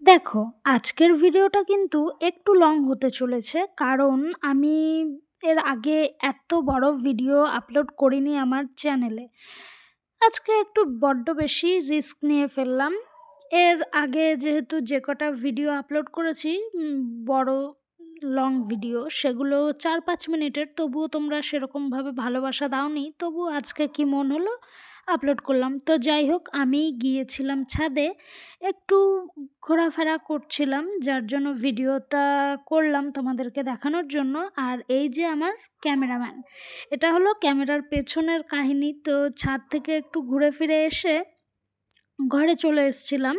দেখো, আজকের ভিডিওটা কিন্তু একটু লং হতে চলেছে। কারণ আমি এর আগে এত বড় ভিডিও আপলোড করিনি আমার চ্যানেলে। আজকে একটু বড্ড বেশি রিস্ক নিয়ে ফেললাম। এর আগে যেহেতু যে কটা ভিডিও আপলোড করেছি বড় লং ভিডিও সেগুলো ৪-৫ মিনিটের, তবুও তোমরা সেরকমভাবে ভালোবাসা দাওনি। তবুও আজকে কি মন হলো আপলোড করলাম। তো যাই হোক, আমি গিয়েছিলাম ছাদে একটু ঘোরাফেরা করছিলাম, যার জন্য ভিডিওটা করলাম তোমাদেরকে দেখানোর জন্য। আর এই যে আমার ক্যামেরাম্যান, এটা হলো ক্যামেরার পেছনের কাহিনী। তো ছাদ থেকে একটু ঘুরে ফিরে এসে ঘরে চলে এসেছিলাম।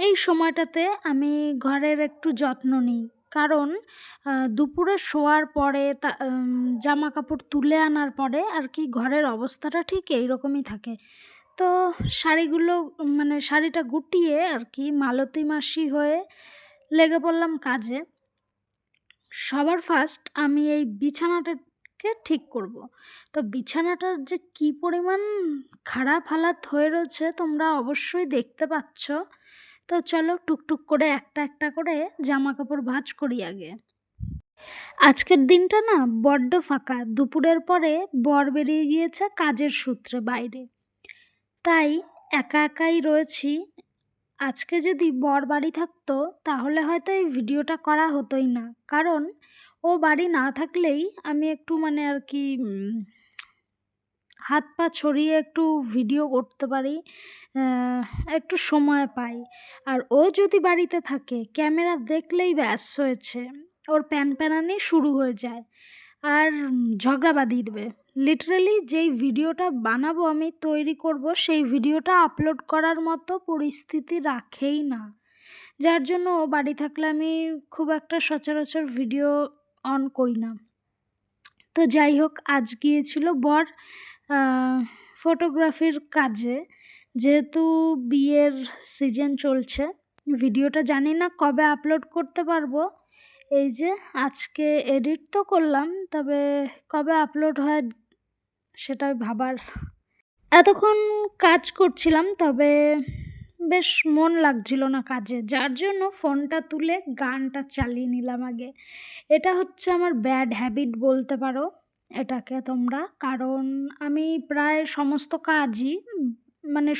এই সময়টাতে আমি ঘরের একটু যত্ন নিই। কারণ দুপুরে শোয়ার পরে জামাকাপড় তুলে আনার পরে আর কি ঘরের অবস্থাটা ঠিক এইরকমই থাকে। তো শাড়িগুলো শাড়িটা গুটিয়ে আর কি মালতী মাসি হয়ে লেগে পড়লাম কাজে। সবার ফার্স্ট আমি এই বিছানাটাকে ঠিক করব। তো বিছানাটার যে কি পরিমাণ খারাপ হালাত হয়ে রয়েছে তোমরা অবশ্যই দেখতে পাচ্ছ। তো চলো টুকটুক করে একটা একটা করে জামাকাপড় ভাঁজ করি আগে। আজকের দিনটা না বড্ড ফাঁকা। দুপুরের পরে বর বেরিয়ে গিয়েছে কাজের সূত্রে বাইরে। তাই একা একাই রয়েছি। আজকে যদি বর বাড়ি থাকতো তাহলে হয়তো এই ভিডিওটা করা হতোই না। কারণ ও বাড়ি না থাকলেই আমি একটু আর কি হাত পা ছড়িয়ে একটু ভিডিও করতে পারি, একটু সময় পাই। আর ও যদি বাড়িতে থাকে ক্যামেরা দেখলেই ব্যাস হয়েছে, ওর প্যানপ্যানানি শুরু হয়ে যায় আর ঝগড়া বাঁধিয়ে দেবে। লিটারালি যেই ভিডিওটা বানাবো আমি তৈরি করব সেই ভিডিওটা আপলোড করার মতো পরিস্থিতি রাখেই না। যার জন্য ও বাড়ি থাকলে আমি খুব একটা সচরাচর ভিডিও অন করি না। তো যাই হোক, আজ গিয়েছিল বর ফটোগ্রাফির কাজে। যেহেতু বিয়ের সিজন চলছে, ভিডিওটা জানি না কবে আপলোড করতে পারবো। এই যে আজকে এডিট তো করলাম, তবে কবে আপলোড হয় সেটাই ভাবার। এতক্ষণ কাজ করছিলাম, তবে বেশ মন লাগছিল না কাজে, যার জন্য ফোনটা তুলে গানটা চালিয়ে নিলাম আগে। এটা হচ্ছে আমার ব্যাড হ্যাবিট বলতে পারো এটাকে তোমরা। কারণ আমি প্রায় সমস্ত কাজই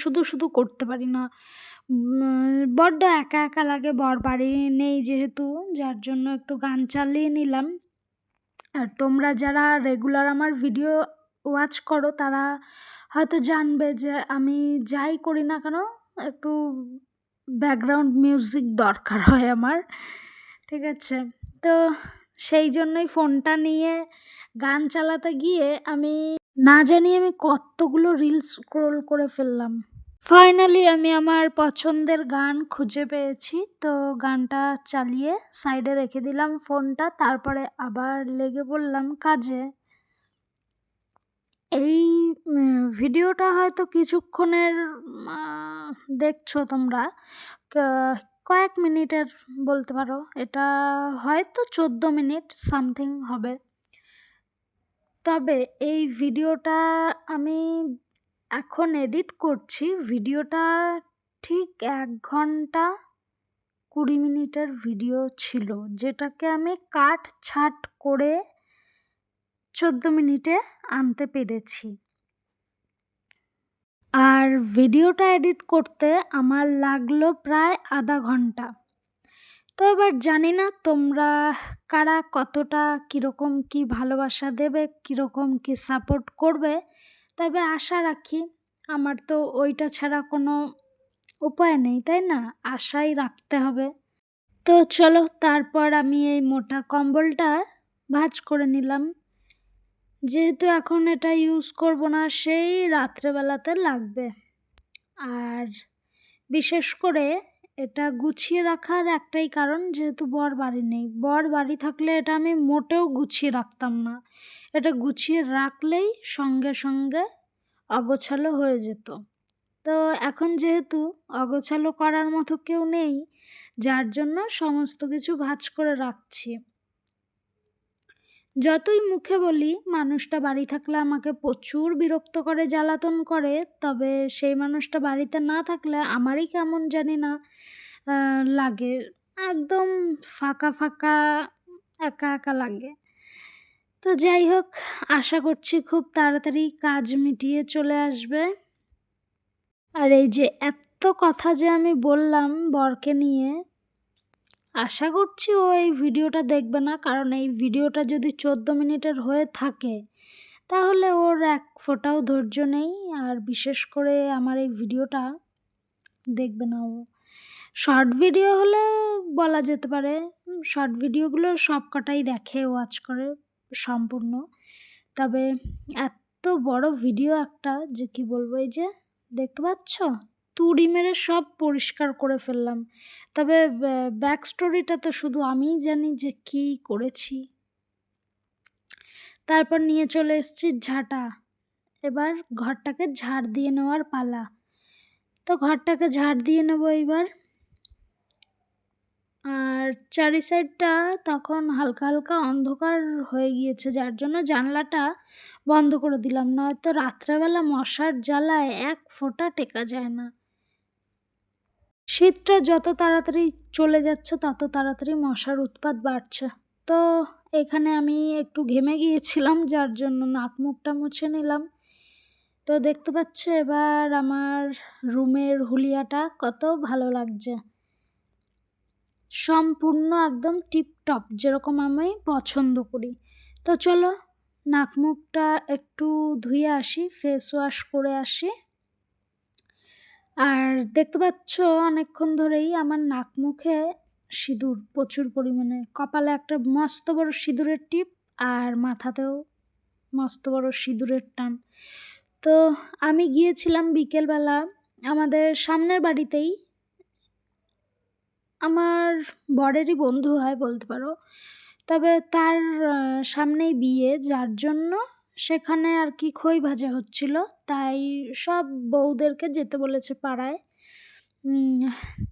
শুধু শুধু করতে পারি না। বড্ড একা একা লাগে, বর বাড়ি নেই যেহেতু, যার জন্য একটু গান চালিয়ে নিলাম। আর তোমরা যারা রেগুলার আমার ভিডিও ওয়াচ করো তারা হয়তো জানবে যে আমি যাই করি না কেন একটু ব্যাকগ্রাউন্ড মিউজিক দরকার হয় আমার। ঠিক আছে? তো সেই জন্যই ফোনটা নিয়ে গান চালাতে গিয়ে আমি না জানি আমি কতগুলো রিলস স্ক্রোল করে ফেললাম। ফাইনালি আমি আমার পছন্দের গান খুঁজে পেয়েছি। তো গানটা চালিয়ে সাইডে রেখে দিলাম ফোনটা, তারপরে আবার লেগে পড়লাম কাজে। এই ভিডিওটা হয়তো কিছুক্ষণের দেখছো তোমরা, কয়েক মিনিটের বলতে পারো। এটা হয়তো 14 মিনিট সামথিং হবে। তবে এই ভিডিওটা আমি এখন এডিট করছি। ভিডিওটা ঠিক ১ ঘন্টা ২০ মিনিটের ভিডিও ছিল, যেটাকে আমি কাট ছাঁট করে 14 মিনিটে আনতে পেরেছি। আর ভিডিওটা এডিট করতে আমার লাগলো প্রায় আধা ঘন্টা। তো এবার জানি না তোমরা কারা কতটা কীরকম কী ভালোবাসা দেবে, কীরকম কী সাপোর্ট করবে। তবে আশা রাখি, আমার তো ওইটা ছাড়া কোনো উপায় নেই, তাই না? আশাই রাখতে হবে। তো চলো, তারপর আমি এই মোটা কম্বলটা ভাঁজ করে নিলাম। যেহেতু এখন এটা ইউজ করব না, সেই রাত্রেবেলাতে লাগবে। আর বিশেষ করে এটা গুছিয়ে রাখার একটাই কারণ, যেহেতু বর বাড়ি নেই। বর বাড়ি থাকলে এটা আমি মোটেও গুছিয়ে রাখতাম না। এটা গুছিয়ে রাখলেই সঙ্গে সঙ্গে অগোছালো হয়ে যেত। তো এখন যেহেতু অগোছালো করার মতো কেউ নেই, যার জন্য সমস্ত কিছু ভাঁজ করে রাখছি। যতই মুখে বলি মানুষটা বাড়ি থাকলে আমাকে প্রচুর বিরক্ত করে, জ্বালাতন করে, তবে সেই মানুষটা বাড়িতে না থাকলে আমারই কেমন জানি না লাগে। একদম ফাঁকা, ফাঁকা একা, একা লাগে। তো যাই হোক, আশা করছি খুব তাড়াতাড়ি কাজ মিটিয়ে চলে আসবে। আর এই যে এত্ত কথা যে আমি বললাম বরকে নিয়ে, আশা করছি ও এই ভিডিওটা দেখবে না। কারণ এই ভিডিওটা যদি ১৪ মিনিটের হয়ে থাকে, তাহলে ওর এক ফোঁটাও ধৈর্য নেই। আর বিশেষ করে আমার এই ভিডিওটা দেখবে না ও। শর্ট ভিডিও হলে বলা যেতে পারে। শর্ট ভিডিওগুলো সবকটাই দেখে, ওয়াচ করে সম্পূর্ণ। তবে এত বড় ভিডিও একটা যে কি বলবো, এই যে দেখতে পাচ্ছ? তুড়ি মেরে সব পরিষ্কার করে ফেললাম। তবে ব্যাক স্টোরিটা তো শুধু আমিই জানি যে কী করেছি। তারপর নিয়ে চলে এসেছি ঝাঁটা। এবার ঘরটাকে ঝাড় দিয়ে নেওয়ার পালা। তো ঘরটাকে ঝাড় দিয়ে নেব এইবার। আর চারি সাইডটা তখন হালকা, হালকা অন্ধকার হয়ে গিয়েছে, যার জন্য জানলাটা বন্ধ করে দিলাম। নয়তো রাত্রেবেলা মশার জ্বালায় এক ফোঁটা টেকা যায় না। শীতটা যত তাড়াতাড়ি চলে যাচ্ছে তত তাড়াতাড়ি মশার উৎপাত বাড়ছে। তো এখানে আমি একটু ঘেমে গিয়েছিলাম, যার জন্য নাক মুখটা মুছে নিলাম। তো দেখতে পাচ্ছ এবার আমার রুমের হুলিয়াটা কত ভালো লাগছে। সম্পূর্ণ একদম টিপটপ, যেরকম আমি পছন্দ করি। তো চলো নাক মুখটা একটু ধুয়ে আসি, ফেস ওয়াশ করে আসি। আর দেখতে পাচ্ছ অনেকক্ষণ ধরেই আমার নাক মুখে সিঁদুর প্রচুর পরিমাণে। কপালে একটা মস্ত বড় সিঁদুরের টিপ, আর মাথাতেও মস্ত বড় সিঁদুরের টান। তো আমি গিয়েছিলাম বিকেলবেলা আমাদের সামনের বাড়িতেই, আমার বরেরই বন্ধু হয় বলতে পারো। তবে তার সামনেই বিয়ে, যার জন্য সেখানে আর কি খই ভাজা হচ্ছিল। তাই সব বউদেরকে যেতে বলেছে পাড়ায়।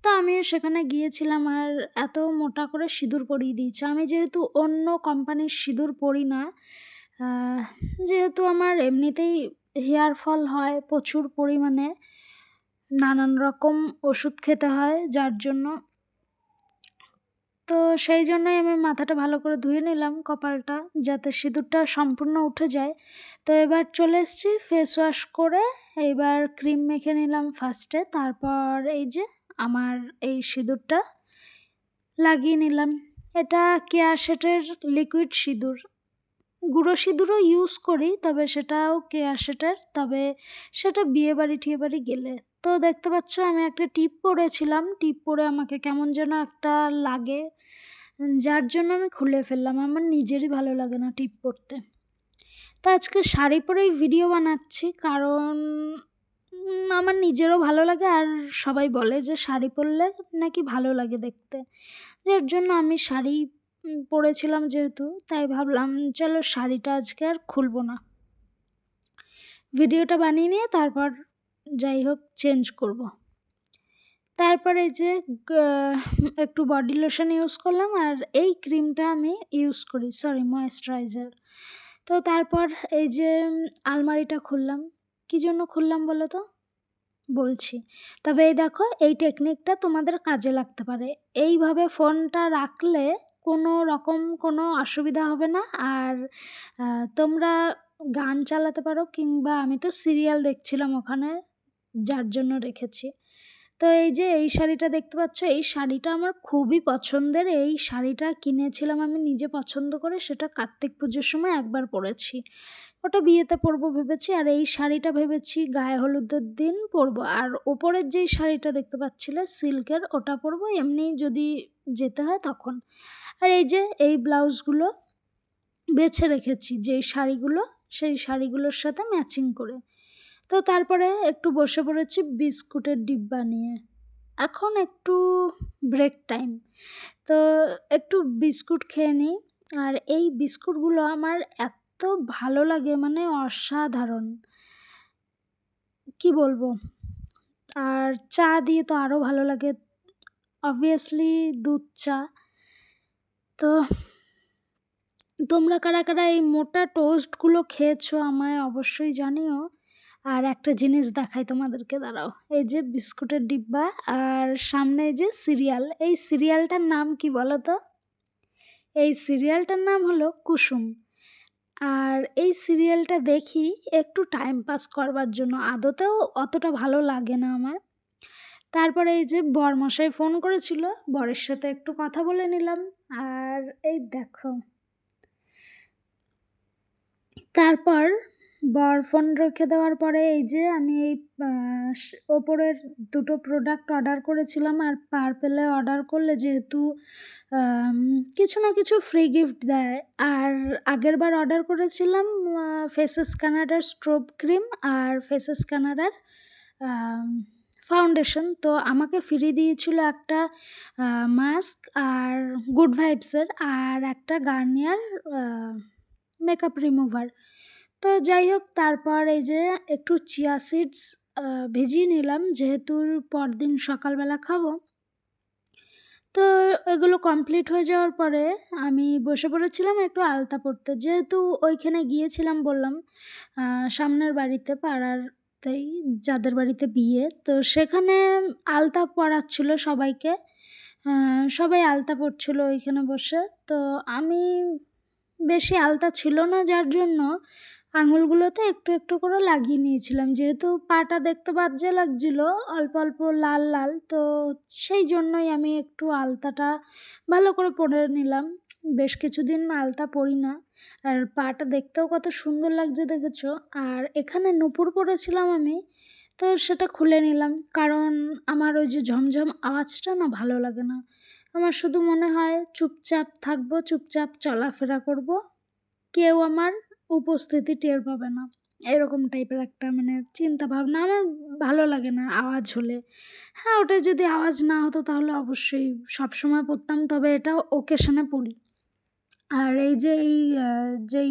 তো আমিও সেখানে গিয়েছিলাম, আর এত মোটা করে সিঁদুর পরিয়ে দিয়েছে। আমি যেহেতু অন্য কোম্পানির সিঁদুর পরি না, যেহেতু আমার এমনিতেই হেয়ার ফল হয় প্রচুর পরিমাণে, নানান রকম ওষুধ খেতে হয়, যার জন্য। তো সেই জন্যই আমি মাথাটা ভালো করে ধুয়ে নিলাম, কপালটা, যাতে সিঁদুরটা সম্পূর্ণ উঠে যায়। তো এবার চলে এসেছি ফেস ওয়াশ করে। এইবার ক্রিম মেখে নিলাম ফার্স্টে, তারপর এই যে আমার এই সিঁদুরটা লাগিয়ে নিলাম। এটা কেয়া শেটের লিকুইড সিঁদুর। গুঁড়ো সিঁদুরও ইউজ করি, তবে সেটাও কেয়া শেটের, তবে সেটা বিয়েবাড়ি টিয়েবাড়ি গেলে। তো দেখতে পাচ্ছ আমি একটা টিপ পরেছিলাম, টিপ পরে আমাকে কেমন যেন একটা লাগে, যার জন্য আমি খুলে ফেললাম। আমার নিজেরই ভালো লাগে না টিপ পরতে। তো আজকে শাড়ি পরেই ভিডিও বানাচ্ছি, কারণ আমার নিজেরও ভালো লাগে, আর সবাই বলে যে শাড়ি পরলে নাকি ভালো লাগে দেখতে। যার জন্য আমি শাড়ি পরেছিলাম যেহেতু, তাই ভাবলাম চলো শাড়িটা আজকে আর খুলব না। ভিডিওটা বানিয়ে নিয়ে তারপর যাই হোক চেঞ্জ করব। তারপরে যে একটু বডি লোশন ইউজ করলাম, আর এই ক্রিমটা আমি ইউজ করি, ময়েশ্চারাইজার। তো তারপর এই যে আলমারিটা খুললাম। কী জন্য খুললাম বলো তো? বলছি। তবে এই দেখো, এই টেকনিকটা তোমাদের কাজে লাগতে পারে। এইভাবে ফোনটা রাখলে কোনো রকম কোনো অসুবিধা হবে না। আর তোমরা গান চালাতে পারো, কিংবা আমি তো সিরিয়াল দেখছিলাম ওখানে, যার জন্য রেখেছি। তো এই যে এই শাড়িটা দেখতে পাচ্ছ, এই শাড়িটা আমার খুবই পছন্দের। এই শাড়িটা কিনেছিলাম আমি নিজে পছন্দ করে, সেটা কার্তিক পুজোর সময় একবার পরেছি। ওটা বিয়েতে পরবো ভেবেছি, আর এই শাড়িটা ভেবেছি গায়ে হলুদের দিন পরবো। আর ওপরের যেই শাড়িটা দেখতে পাচ্ছিলে সিল্কের, ওটা পরবো এমনি যদি যেতে হয় তখন। আর এই যে এই ব্লাউজগুলো বেছে রেখেছি, যেই শাড়িগুলো, সেই শাড়িগুলোর সাথে ম্যাচিং করে। তো তারপরে একটু বসে পড়েছি বিস্কুটের ডিব্বা নিয়ে। এখন একটু ব্রেক টাইম, তো একটু বিস্কুট খেয়ে নিই। আর এই বিস্কুটগুলো আমার এত ভালো লাগে, মানে অসাধারণ, কি বলবো। আর চা দিয়ে তো আরও ভালো লাগে, অবভিয়াসলি দুধ চা। তো তোমরা কারা কারা এই মোটা টোস্টগুলো খেয়েছো আমায় অবশ্যই জানিও। আর একটা জিনিস দেখাই তোমাদেরকে, দাঁড়াও। এই যে বিস্কুটের ডিব্বা আর সামনে এই যে সিরিয়াল। এই সিরিয়ালটার নাম কি বলো তো? এই সিরিয়ালটার নাম হলো কুসুম। আর এই সিরিয়ালটা দেখি একটু টাইম পাস করবার জন্য, আদতেও অতটা ভালো লাগে না আমার। তারপরে এই যে বরমশাই ফোন করেছিল, বরের সাথে একটু কথা বলে নিলাম। আর এই দেখো, তারপর বর ফোন রেখে দেওয়ার পরে এই যে আমি এই ওপরের দুটো প্রোডাক্ট অর্ডার করেছিলাম। আর পার্পেলে অর্ডার করলে যেহেতু কিছু না কিছু ফ্রি গিফট দেয়। আর আগের বার অর্ডার করেছিলাম ফেসেস কানাডার স্ট্রোব ক্রিম আর ফেসেস কানাডার ফাউন্ডেশন। তো আমাকে ফ্রি দিয়েছিল একটা মাস্ক আর গুড ভাইবসের, আর একটা গার্নিয়ার মেকআপ রিমুভার। তো যাই হোক, তারপর এই যে একটু চিয়া সিডস ভিজিয়ে নিলাম, যেহেতু পরদিন সকালবেলা খাবো। তো এগুলো কমপ্লিট হয়ে যাওয়ার পরে আমি বসে পড়েছিলাম একটু আলতা পরতে, যেহেতু ওইখানে গিয়েছিলাম বললাম সামনের বাড়িতে, পাড়ারতেই যাদের বাড়িতে বিয়ে, তো সেখানে আলতা পরাচ্ছিল সবাইকে। সবাই আলতা পরছিল ওইখানে বসে। তো আমি বেশি আলতা ছিল না, যার জন্য আঙুলগুলোতে একটু একটু করে লাগিয়ে নিয়েছিলাম, যেহেতু পাটা দেখতে বাজে লাগছিল, অল্প অল্প লাল লাল। তো সেই জন্যই আমি একটু আলতাটা ভালো করে পরে নিলাম। বেশ কিছুদিন আলতা পরি না, আর পাটা দেখতেও কত সুন্দর লাগছে দেখেছো। আর এখানে নূপুর পরেছিলাম আমি, তো সেটা খুলে নিলাম, কারণ আমার ওই যে ঝমঝম আওয়াজটা না ভালো লাগে না। আমার শুধু মনে হয় চুপচাপ থাকবো, চুপচাপ চলাফেরা করব, কেউ আমার উপস্থিতি টের পাবে না, এরকম টাইপের একটা মানে চিন্তা ভাবনা। আমার ভালো লাগে না আওয়াজ হলে। হ্যাঁ, ওটা যদি আওয়াজ না হতো তাহলে অবশ্যই সবসময় পরতাম, তবে এটা ওকেশনে পড়ি। আর এই যে এই যেই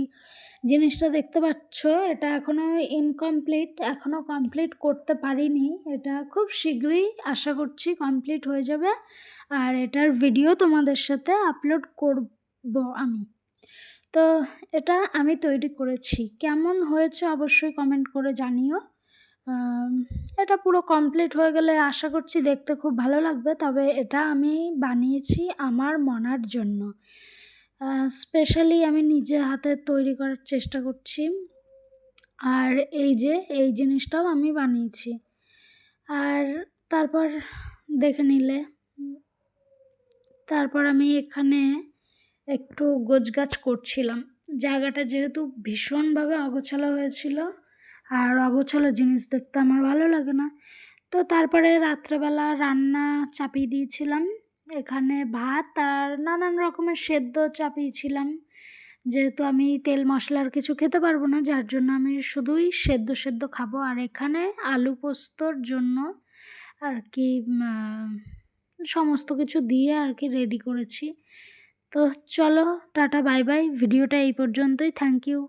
জিনিসটা দেখতে পাচ্ছ, এটা এখনও ইনকমপ্লিট, এখনও কমপ্লিট করতে পারিনি। এটা খুব শীঘ্রই আশা করছি কমপ্লিট হয়ে যাবে, আর এটার ভিডিও তোমাদের সাথে আপলোড করব আমি। তো এটা আমি তৈরি করেছি, কেমন হয়েছে অবশ্যই কমেন্ট করে জানিও। এটা পুরো কমপ্লিট হয়ে গেলে আশা করছি দেখতে খুব ভালো লাগবে, তবে এটা আমি বানিয়েছি আমার মনার জন্য। স্পেশালি আমি নিজে হাতে তৈরি করার চেষ্টা করছি। আর এই যে এই জিনিসটাও আমি বানিয়েছি। আর তারপর দেখে নিলে, তারপর আমি এখানে একটু গোছগাছ করছিলাম। জায়গাটা যেহেতু ভীষণভাবে অগোছালো হয়েছিল, আর অগোছালো জিনিস দেখতে আমার ভালো লাগে না। তো তারপরে রাত্রেবেলা রান্না চাপিয়ে দিয়েছিলাম, এখানে ভাত আর নানান রকমের সেদ্ধ চাপিয়েছিলাম। যেহেতু আমি তেল মশলার কিছু খেতে পারবো না, যার জন্য আমি শুধুই সেদ্ধ সেদ্ধ খাবো। আর এখানে আলু পোস্তর জন্য আর কি সমস্ত কিছু দিয়ে আর কি রেডি করেছি। তো চলো, টাটা বাই বাই, ভিডিওটা এই পর্যন্তই। Thank you.